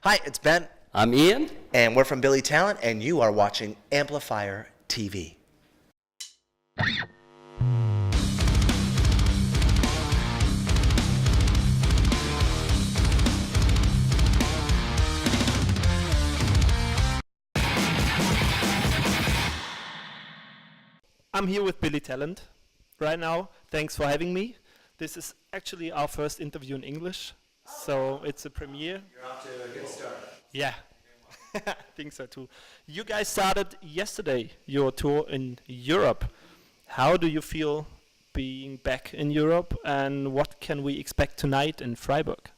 Hi, it's Ben, I'm Ian. and we're from Billy Talent, and you are watching Amplifier TV. I'm here with Billy Talent right now. Thanks for having me. This is actually our first interview in English, so it's a premiere. You're off to a good start. Yeah, I think so too. You guys started yesterday your tour in Europe. How do you feel being back in Europe, and what can we expect tonight in Freiburg?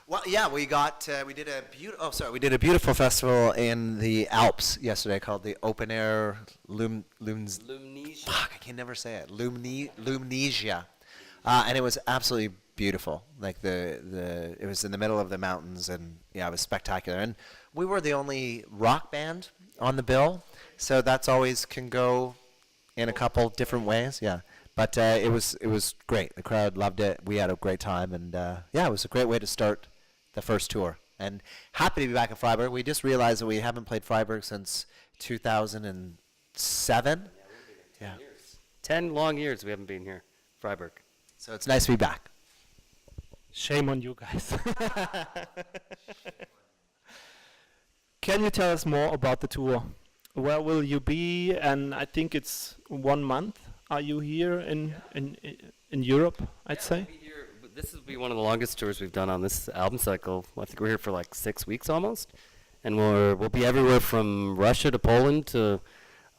Well, yeah, we did a beautiful festival in the Alps yesterday called the Open Air Lumnesia. Fuck, I can never say it. Lumnesia, and it was absolutely beautiful. Like it was in the middle of the mountains, and yeah, it was spectacular. And we were the only rock band on the bill, so that's always can go in a couple different ways. Yeah. But it was great. The crowd loved it. We had a great time, and yeah, it was a great way to start the first tour. And happy to be back in Freiburg. We just realized that we haven't played Freiburg since 2007. Yeah. 10 long years we haven't been here, Freiburg. So it's nice to be back. Shame on you guys. Can you tell us more about the tour? Where will you be? And I think it's 1 month. Are you here in Europe, I'd say? This will be one of the longest tours we've done on this album cycle. I think we're here for like 6 weeks almost. And we'll be everywhere from Russia to Poland to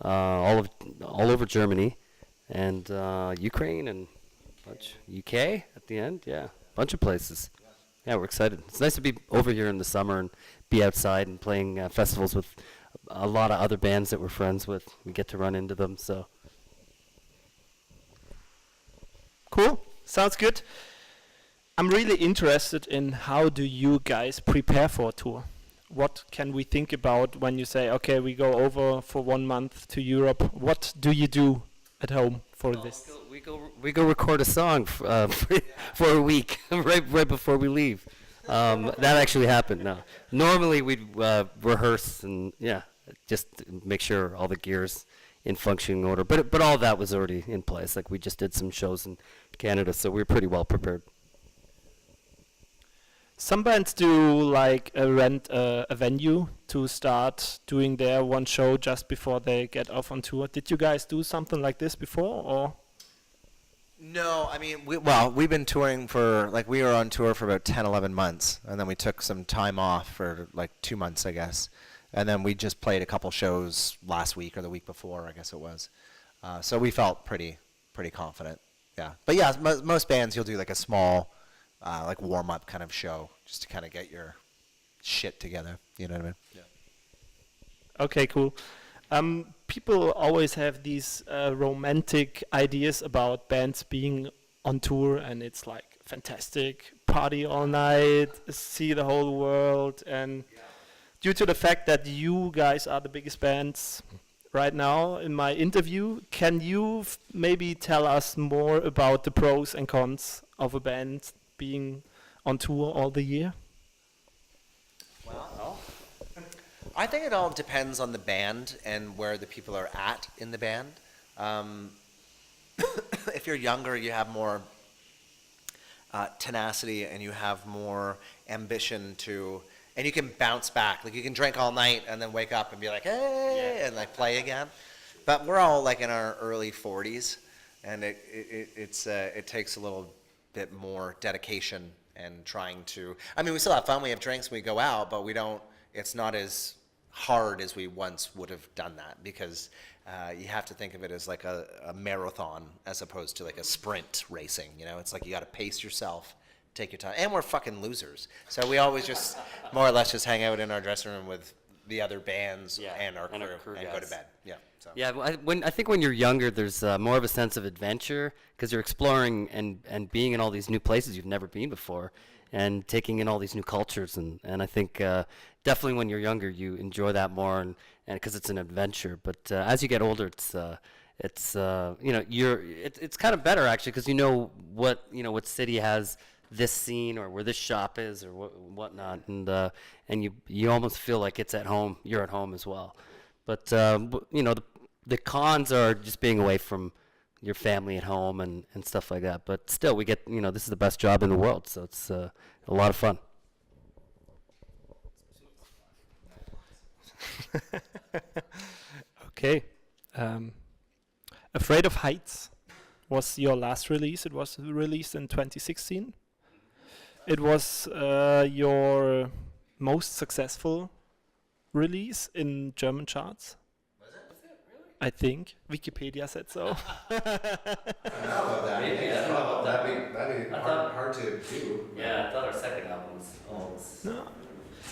all over Germany and Ukraine and UK at the end. Yeah, a bunch of places. Yeah, we're excited. It's nice to be over here in the summer and be outside and playing festivals with a lot of other bands that we're friends with. We get to run into them, so. Cool, sounds good. I'm really interested in how do you guys prepare for a tour? What can we think about when you say, okay, we go over for 1 month to Europe? What do you do at home for this? We go record a song for a week right before we leave. That actually happened. No, normally we'd rehearse and just make sure all the gear's in functioning order. But all that was already in place. Like we just did some shows in Canada, so we were pretty well prepared. Some bands do like rent a venue to start doing their one show just before they get off on tour. Did you guys do something like this before, or? No, I mean, we've been touring we were on tour for about 10, 11 months, and then we took some time off for like 2 months, I guess. And then we just played a couple shows last week or the week before, I guess it was. So we felt pretty confident, yeah. But yeah, most bands you'll do like a small like warm-up kind of show just to kind of get your shit together, you know what I mean? Yeah. Okay, cool. People always have these romantic ideas about bands being on tour, and it's like fantastic, party all night, see the whole world, and due to the fact that you guys are the biggest bands right now in my interview, can you maybe tell us more about the pros and cons of a band being on tour all the year? Well, I think it all depends on the band and where the people are at in the band. If you're younger, you have more tenacity and you have more ambition and you can bounce back. Like you can drink all night and then wake up and be like, hey, and like play again. But we're all like in our early 40s, and it takes a little bit more dedication and trying to. I mean, we still have fun. We have drinks. We go out, but we don't. It's not as hard as we once would have done that because you have to think of it as like a marathon as opposed to like a sprint racing. You know, it's like you got to pace yourself. Take your time, and we're fucking losers. So we always just more or less just hang out in our dressing room with the other bands and our crew and go to bed. Yeah. So. Yeah. I think when you're younger, there's more of a sense of adventure because you're exploring and being in all these new places you've never been before, and taking in all these new cultures. And I think definitely when you're younger, you enjoy that more, and because it's an adventure. But as you get older, it's kind of better actually because you know what city has this scene or where this shop is or whatnot, and you almost feel like it's at home. You're at home as well. But you know, the cons are just being away from your family at home and stuff like that. But still, we get, you know, this is the best job in the world, so it's a lot of fun. Okay. Afraid of Heights was your last release. It was released in 2016. It was your most successful release in German charts. Was it? Really? I think. Wikipedia said so. I don't know about that. Maybe, I don't know about that. That'd be hard to do. Yeah, I thought our second album was No.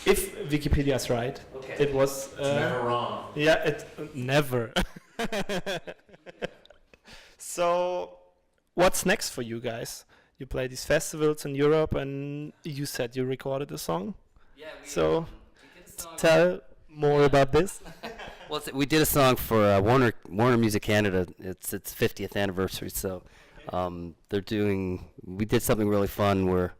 If Wikipedia's right, Okay. it was. Never wrong. Yeah, it never. So, what's next for you guys? You play these festivals in Europe, and you said you recorded a song. Yeah, So, we did a song. tell more about this. Well, we did a song for Warner Music Canada. It's its 50th anniversary, so they're doing. We did something really fun where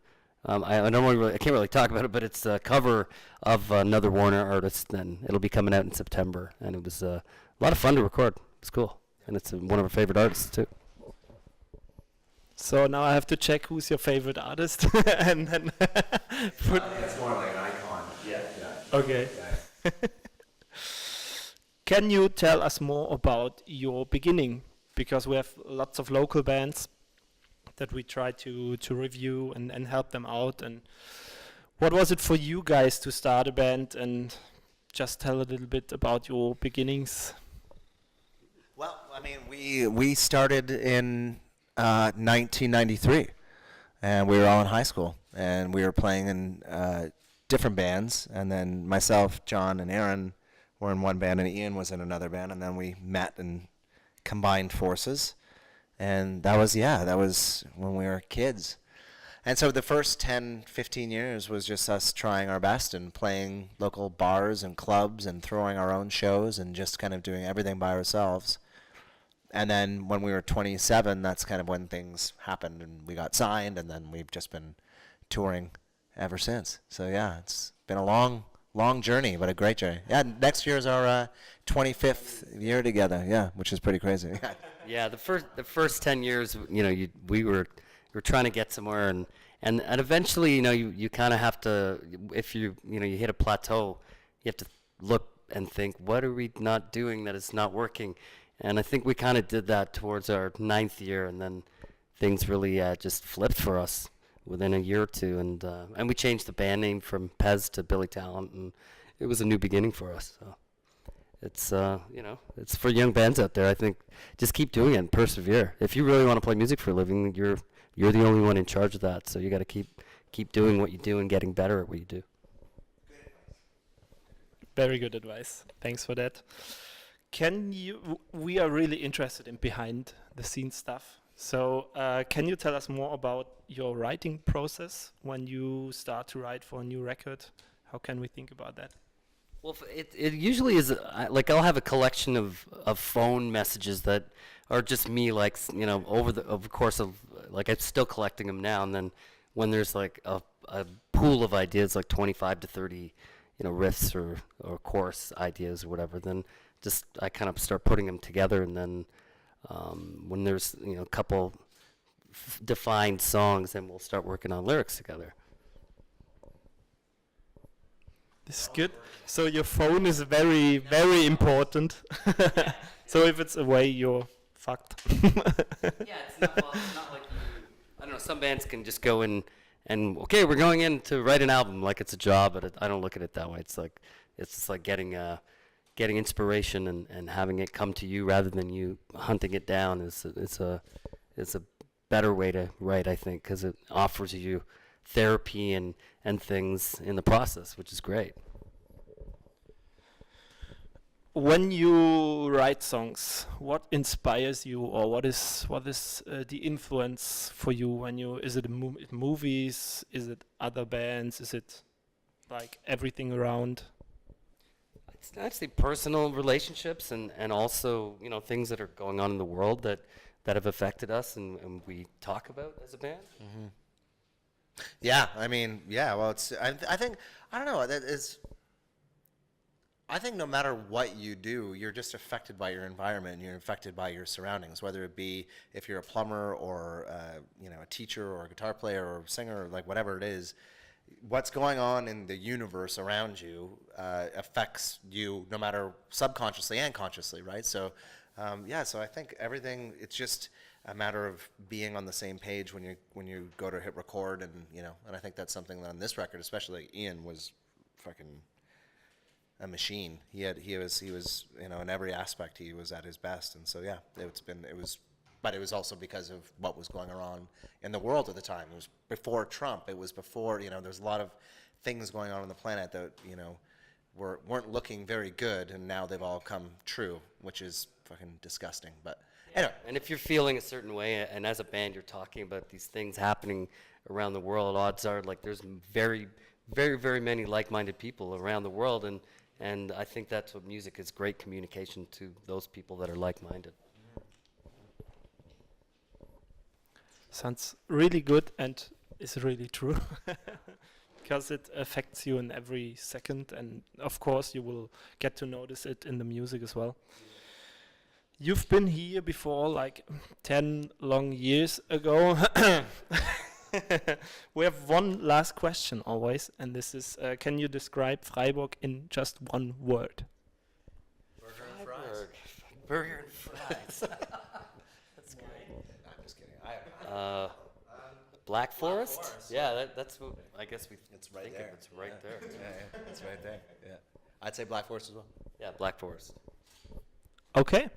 I can't really talk about it, but it's a cover of another Warner artist, and it'll be coming out in September. And it was a lot of fun to record. It's cool, and it's one of our favorite artists too. So now I have to check who's your favorite artist, and then put. It's more like an icon. Yeah. Okay. Yeah. Can you tell us more about your beginning? Because we have lots of local bands that we try to review and help them out. And what was it for you guys to start a band? And just tell a little bit about your beginnings. Well, I mean, we started in 1993, and we were all in high school, and we were playing in different bands. And then myself, John, and Aaron were in one band, and Ian was in another band. And then we met and combined forces. And that was when we were kids. And so the first 10, 15 years was just us trying our best and playing local bars and clubs and throwing our own shows and just kind of doing everything by ourselves. And then when we were 27, that's kind of when things happened and we got signed, and then we've just been touring ever since. So yeah, it's been a long journey, but a great journey. Yeah, next year is our 25th year together. Yeah, which is pretty crazy. Yeah, the first 10 years, you know, we were trying to get somewhere, and eventually, you know, you kind of have to, if you hit a plateau, you have to look and think, what are we not doing that is not working? And I think we kind of did that towards our 9th year, and then things really just flipped for us within a year or two, and we changed the band name from Pez to Billy Talent, and it was a new beginning for us. So it's you know, it's for young bands out there. I think just keep doing it and persevere. If you really want to play music for a living, you're the only one in charge of that. So you got to keep doing what you do and getting better at what you do. Very good advice. Thanks for that. We are really interested in behind the scenes stuff. So can you tell us more about your writing process when you start to write for a new record? How can we think about that? Well, it usually is like I'll have a collection of phone messages that are just me, like, you know, over the course of, like, I'm still collecting them now, and then when there's like a pool of ideas, like 25 to 30, you know, riffs or chorus ideas or whatever, then just I kind of start putting them together, and then when there's, you know, a couple defined songs, then we'll start working on lyrics together. This is good. So your phone is very, very important. So if it's away, you're fucked. Yeah, it's not like I don't know. Some bands can just go in and okay, we're going in to write an album like it's a job, but I don't look at it that way. It's just like getting inspiration and having it come to you rather than you hunting it down. It's a better way to write, I think, because it offers you therapy and things in the process, which is great. When you write songs, what inspires you, or what is the influence for you? When you is it movies? Is it other bands? Is it like everything around? It's actually personal relationships and also, you know, things that are going on in the world that have affected us and we talk about as a band. Mm-hmm. Yeah, I mean, yeah. Well, I think I don't know. That is. I think no matter what you do, you're just affected by your environment. And you're affected by your surroundings, whether it be if you're a plumber or a teacher or a guitar player or a singer or like whatever it is. What's going on in the universe around you affects you, no matter subconsciously and consciously, right? So, so I think everything. It's just a matter of being on the same page when you go to hit record, and and I think that's something that on this record, especially like Ian was fucking a machine. He was in every aspect he was at his best, and so yeah, but it was also because of what was going on in the world at the time. It was before Trump. It was before there's a lot of things going on the planet that weren't looking very good, and now they've all come true, which is fucking disgusting. But anyway. And if you're feeling a certain way, and as a band you're talking about these things happening around the world, odds are like there's very, very, very many like-minded people around the world, and I think that's what music is, great communication to those people that are like-minded. Sounds really good and is really true. Because it affects you in every second, and of course you will get to notice it in the music as well. You've been here before, like 10 long years ago. We have one last question always, and this is, can you describe Freiburg in just one word? Burger and fries. Burger and fries. That's great. No, I'm just kidding. Black Forest? Forest. Yeah, that's what I guess we It's right think there. It's right there. Yeah, it's right there. Yeah, I'd say Black Forest as well. Yeah, Black Forest. Okay.